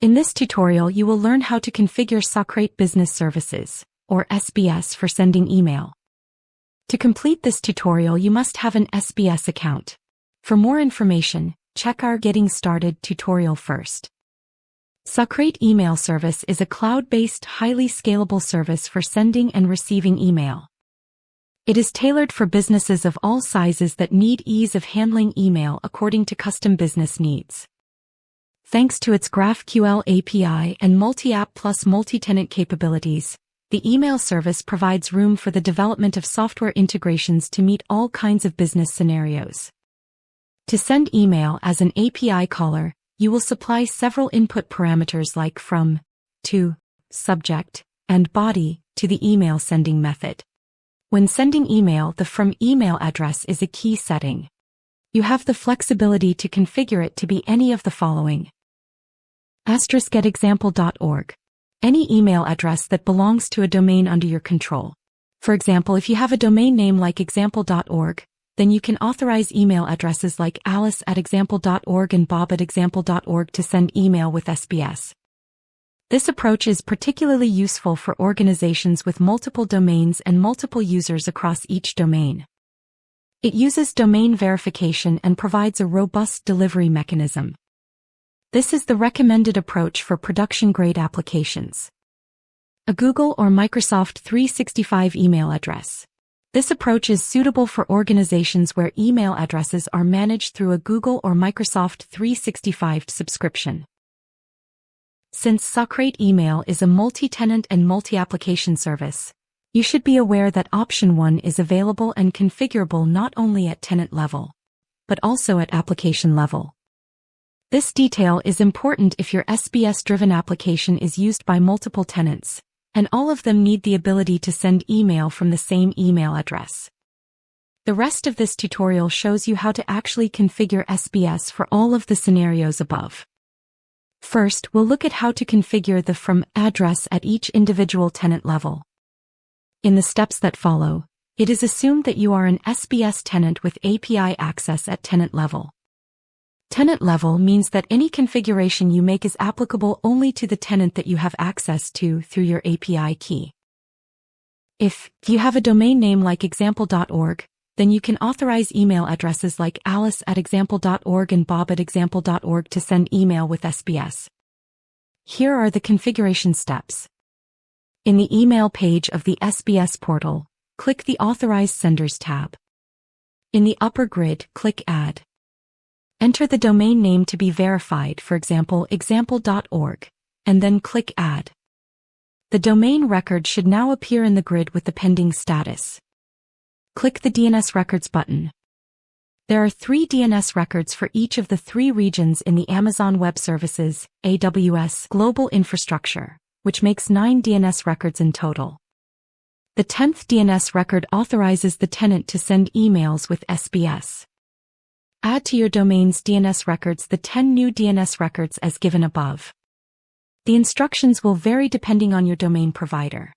In this tutorial you will learn how to configure Socrate Business Services, or SBS, for sending email. To complete this tutorial you must have an SBS account. For more information, check our Getting Started tutorial first. Socrate Email Service is a cloud-based, highly scalable service for sending and receiving email. It is tailored for businesses of all sizes that need ease of handling email according to custom business needs. Thanks to its GraphQL API and multi-app plus multi-tenant capabilities, the email service provides room for the development of software integrations to meet all kinds of business scenarios. To send email as an API caller, you will supply several input parameters like from, to, subject, and body to the email sending method. When sending email, the from email address is a key setting. You have the flexibility to configure it to be any of the following. *@example.org. Any email address that belongs to a domain under your control. For example, if you have a domain name like example.org, then you can authorize email addresses like alice@example.org and bob@example.org to send email with SBS. This approach is particularly useful for organizations with multiple domains and multiple users across each domain. It uses domain verification and provides a robust delivery mechanism. This is the recommended approach for production-grade applications. A Google or Microsoft 365 email address. This approach is suitable for organizations where email addresses are managed through a Google or Microsoft 365 subscription. Since Socrate Email is a multi-tenant and multi-application service, you should be aware that option 1 is available and configurable not only at tenant level, but also at application level. This detail is important if your SBS-driven application is used by multiple tenants, and all of them need the ability to send email from the same email address. The rest of this tutorial shows you how to actually configure SBS for all of the scenarios above. First, we'll look at how to configure the from address at each individual tenant level. In the steps that follow, it is assumed that you are an SBS tenant with API access at tenant level. Tenant level means that any configuration you make is applicable only to the tenant that you have access to through your API key. If you have a domain name like example.org, then you can authorize email addresses like alice@example.org and bob@example.org to send email with SBS. Here are the configuration steps. In the email page of the SBS portal, click the Authorized Senders tab. In the upper grid, click Add. Enter the domain name to be verified, for example, example.org, and then click Add. The domain record should now appear in the grid with the pending status. Click the DNS Records button. There are 3 DNS records for each of the 3 regions in the Amazon Web Services, AWS, global infrastructure, which makes 9 DNS records in total. The 10th DNS record authorizes the tenant to send emails with SBS. Add to your domain's DNS records the 10 new DNS records as given above. The instructions will vary depending on your domain provider.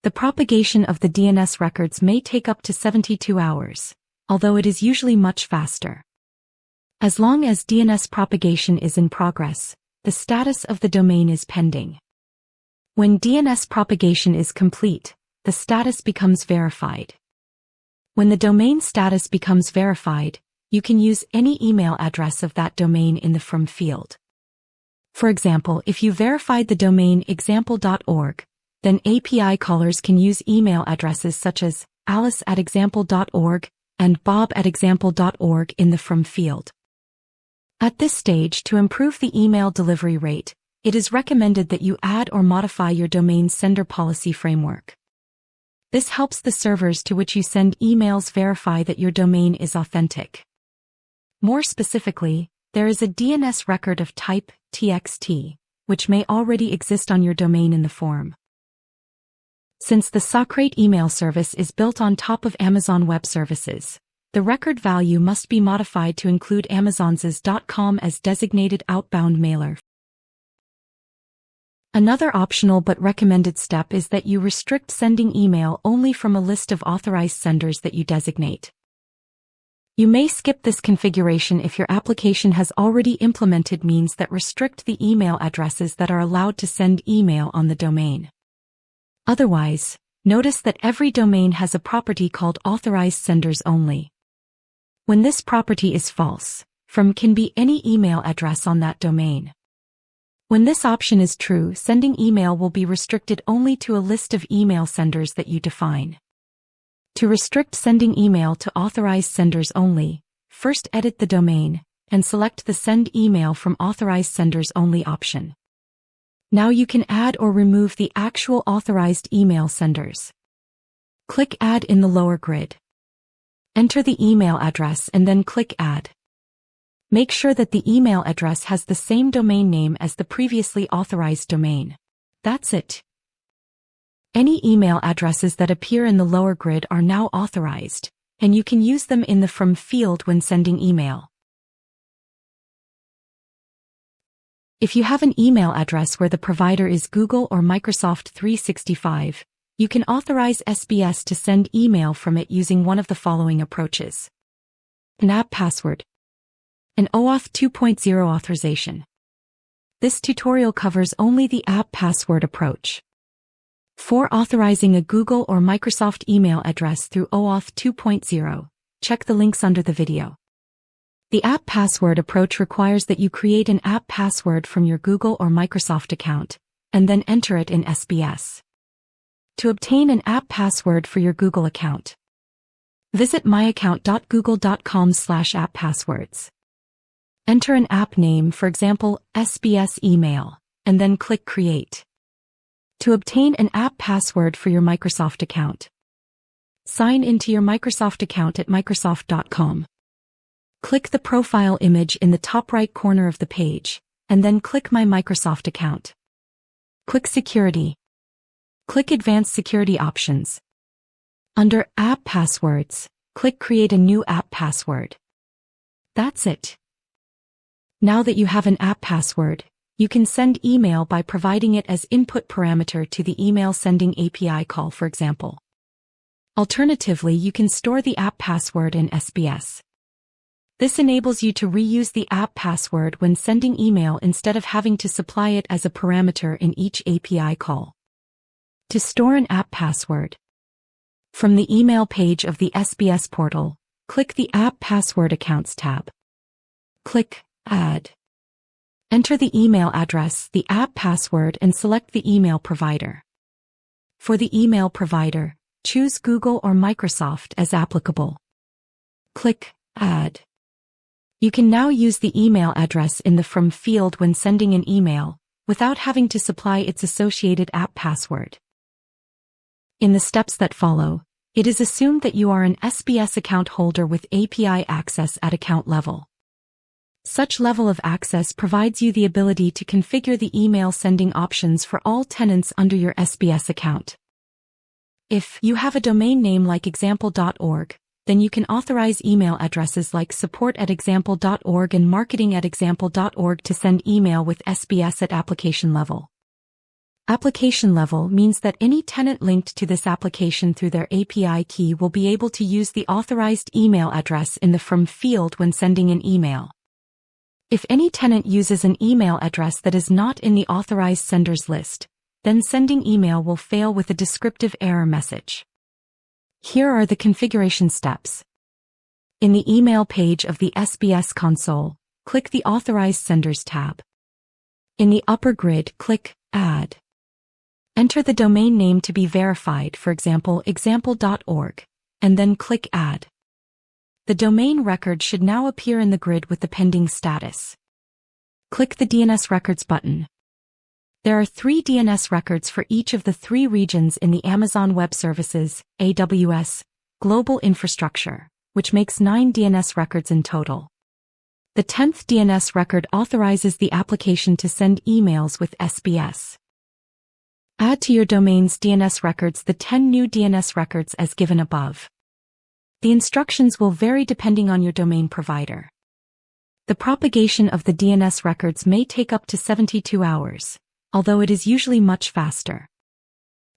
The propagation of the DNS records may take up to 72 hours, although it is usually much faster. As long as DNS propagation is in progress, the status of the domain is pending. When DNS propagation is complete, the status becomes verified. When the domain status becomes verified, you can use any email address of that domain in the from field. For example, if you verified the domain example.org, then API callers can use email addresses such as alice@example.org and bob@example.org in the from field. At this stage, to improve the email delivery rate, it is recommended that you add or modify your domain's sender policy framework. This helps the servers to which you send emails verify that your domain is authentic. More specifically, there is a DNS record of type TXT, which may already exist on your domain in the form. Since the Socrate email service is built on top of Amazon Web Services, the record value must be modified to include Amazon's.com as designated outbound mailer. Another optional but recommended step is that you restrict sending email only from a list of authorized senders that you designate. You may skip this configuration if your application has already implemented means that restrict the email addresses that are allowed to send email on the domain. Otherwise, notice that every domain has a property called authorized senders only. When this property is false, from can be any email address on that domain. When this option is true, sending email will be restricted only to a list of email senders that you define. To restrict sending email to authorized senders only, first edit the domain, and select the Send Email from Authorized Senders Only option. Now you can add or remove the actual authorized email senders. Click Add in the lower grid. Enter the email address and then click Add. Make sure that the email address has the same domain name as the previously authorized domain. That's it. Any email addresses that appear in the lower grid are now authorized, and you can use them in the From field when sending email. If you have an email address where the provider is Google or Microsoft 365, you can authorize SBS to send email from it using one of the following approaches. An app password. An OAuth 2.0 authorization. This tutorial covers only the app password approach. For authorizing a Google or Microsoft email address through OAuth 2.0, check the links under the video. The app password approach requires that you create an app password from your Google or Microsoft account, and then enter it in SBS. To obtain an app password for your Google account, visit myaccount.google.com/apppasswords. Enter an app name, for example, SBS email, and then click Create. To obtain an app password for your Microsoft account, sign into your Microsoft account at Microsoft.com. Click the profile image in the top right corner of the page, and then click My Microsoft Account. Click Security. Click Advanced Security Options. Under App Passwords, click Create a new app password. That's it. Now that you have an app password, you can send email by providing it as input parameter to the email sending API call, for example. Alternatively, you can store the app password in SBS. This enables you to reuse the app password when sending email instead of having to supply it as a parameter in each API call. To store an app password, from the email page of the SBS portal, click the App Password Accounts tab. Click Add. Enter the email address, the app password, and select the email provider. For the email provider, choose Google or Microsoft as applicable. Click Add. You can now use the email address in the From field when sending an email, without having to supply its associated app password. In the steps that follow, it is assumed that you are an SBS account holder with API access at account level. Such level of access provides you the ability to configure the email sending options for all tenants under your SBS account. If you have a domain name like example.org, then you can authorize email addresses like support@example.org and marketing@example.org to send email with SBS at application level. Application level means that any tenant linked to this application through their API key will be able to use the authorized email address in the From field when sending an email. If any tenant uses an email address that is not in the authorized senders list, then sending email will fail with a descriptive error message. Here are the configuration steps. In the email page of the SBS console, click the Authorized Senders tab. In the upper grid, click Add. Enter the domain name to be verified, for example, example.org, and then click Add. The domain record should now appear in the grid with the pending status. Click the DNS Records button. There are 3 DNS records for each of the 3 regions in the Amazon Web Services, AWS, global infrastructure, which makes 9 DNS records in total. The 10th DNS record authorizes the application to send emails with SBS. Add to your domain's DNS records the 10 new DNS records as given above. The instructions will vary depending on your domain provider. The propagation of the DNS records may take up to 72 hours, although it is usually much faster.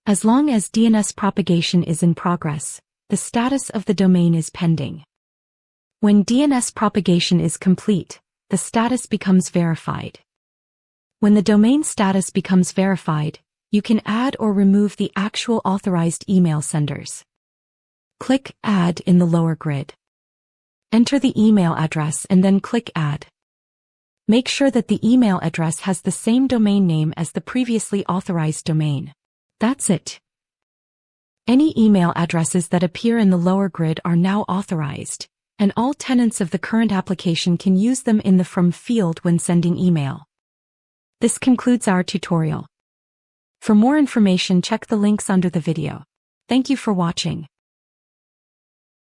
As long as DNS propagation is in progress, the status of the domain is pending. When DNS propagation is complete, the status becomes verified. When the domain status becomes verified, you can add or remove the actual authorized email senders. Click Add in the lower grid. Enter the email address and then click Add. Make sure that the email address has the same domain name as the previously authorized domain. That's it. Any email addresses that appear in the lower grid are now authorized, and all tenants of the current application can use them in the From field when sending email. This concludes our tutorial. For more information, check the links under the video. Thank you for watching.